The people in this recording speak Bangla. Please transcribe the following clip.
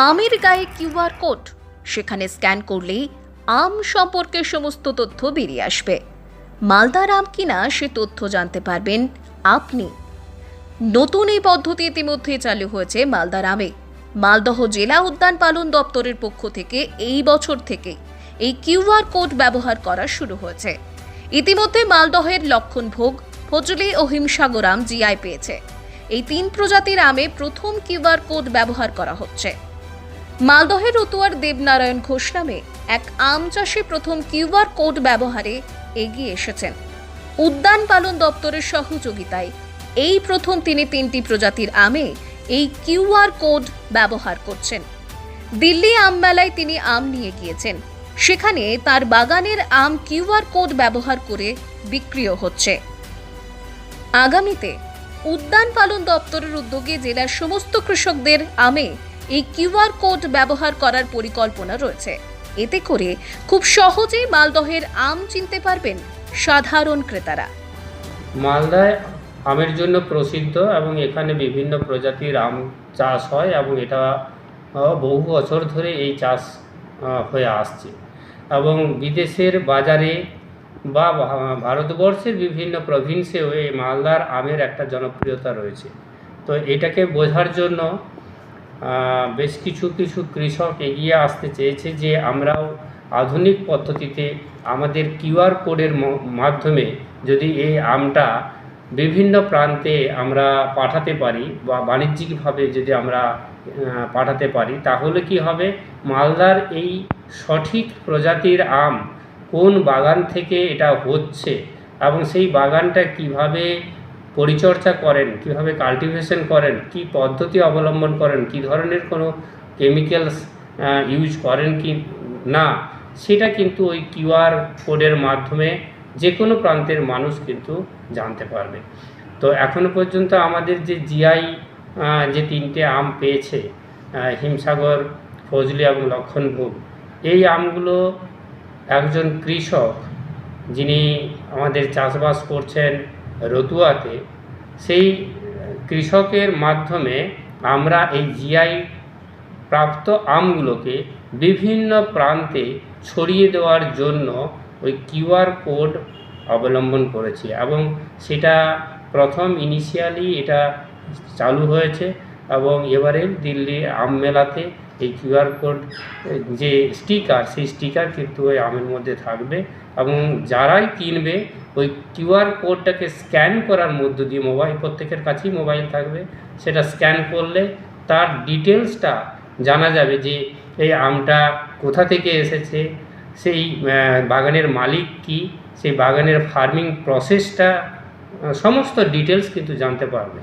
আমের গায়ে কিউআর কোড, সেখানে স্ক্যান করলেই আম সম্পর্কে সমস্ত তথ্য বেরিয়ে আসবে। মালদার আম কিনা সে তথ্য জানতে পারবেন আপনি। নতুন এই পদ্ধতি ইতিমধ্যে চালু হয়েছে মালদার আমে। মালদহ জেলা উদ্যান পালন দপ্তরের পক্ষ থেকে এই বছর থেকে এই কিউআর কোড ব্যবহার করা শুরু হয়েছে। ইতিমধ্যে মালদহের লক্ষণভোগ, ফজলি ও হিমসাগর আম জিআই পেয়েছে। এই 3 প্রজাতির আমে প্রথম কিউআর কোড ব্যবহার করা হচ্ছে। মালদহের রতুয়ার দেবনারায়ণ ঘোষ নামে এক আম চাষি প্রথম কিউআর কোড ব্যবহারে এগিয়ে এসেছেন। উদ্যান পালন দপ্তরের সহযোগিতায় এই প্রথম তিনি 3টি প্রজাতির আমে এই কিউআর কোড ব্যবহার করছেন। দিল্লি আম মেলায় তিনি আম নিয়ে গিয়েছেন, সেখানে তার বাগানের আম কিউআর কোড ব্যবহার করে বিক্রিও হচ্ছে। আগামীতে উদ্যান পালন দপ্তরের উদ্যোগে জেলার সমস্ত কৃষকদের আমে এই কিউআর কোড ব্যবহার করার পরিকল্পনা রয়েছে। এতে করে খুব সহজেই মালদহের আম চিনতে পারবেন সাধারণ ক্রেতারা। মালদায় আমের জন্য প্রসিদ্ধ এবং এখানে বিভিন্ন প্রজাতির আম চাষ হয় এবং এটা বহু বছর ধরে এই চাষ হয়ে আসছে এবং বিদেশের বাজারে বা ভারতবর্ষের বিভিন্ন প্রভিন্সেও এই মালদার আমের একটা জনপ্রিয়তা রয়েছে। তো এটাকে বোঝার জন্য বেশ কিছু কৃষক এগিয়ে আসতে চেয়েছে যে আমরাও আধুনিক পদ্ধতিতে আমাদের কিউআর কোডের মাধ্যমে যদি এই আমটা বিভিন্ন প্রান্তে আমরা পাঠাতে পারি বা বাণিজ্যিকভাবে যদি আমরা পাঠাতে পারি, তাহলে কি হবে, মালদার এই সঠিক প্রজাতির আম কোন বাগান থেকে এটা হচ্ছে এবং সেই বাগানটা কিভাবে পরিচর্যা করেন, কিভাবে কাল্টিভেশন করেন, কি পদ্ধতি অবলম্বন করেন, কি ধরনের কোনো কেমিক্যালস ইউজ করেন কি না, সেটা কিন্তু ওই কিউআর কোডের মাধ্যমে যে কোনো প্রান্তের মানুষ কিন্তু জানতে পারবে। তো এখনো পর্যন্ত আমাদের যে জিআই যে 3টে আম পেয়েছে, হিমসাগর, ফজলি এবং লক্ষণভোগ, এই আমগুলো একজন কৃষক যিনি আমাদের চাষবাস করছেন রতুয়াতে, সেই কৃষকের মাধ্যমে আমরা এই জিআই প্রাপ্ত আমগুলোকে বিভিন্ন প্রান্তে ছড়িয়ে দেওয়ার জন্য ওই কিউআর কোড অবলম্বন করেছি এবং সেটা প্রথম ইনিশিয়ালি এটা চালু হয়েছে এবং এবারে দিল্লি আম মেলাতে এই কিউআর কোড যে স্টিকার, সেই স্টিকার কিন্তু ওই আমের মধ্যে থাকবে এবং যারাই কিনবে ওই কিউআর কোডটাকে স্ক্যান করার মধ্য দিয়ে, প্রত্যেকের কাছেই মোবাইল থাকবে, সেটা স্ক্যান করলে তার ডিটেলসটা জানা যাবে যে এই আমটা কোথা থেকে এসেছে, সেই বাগানের মালিক কি, সেই বাগানের ফার্মিং প্রসেসটা, সমস্ত ডিটেলস কিন্তু জানতে পারবে।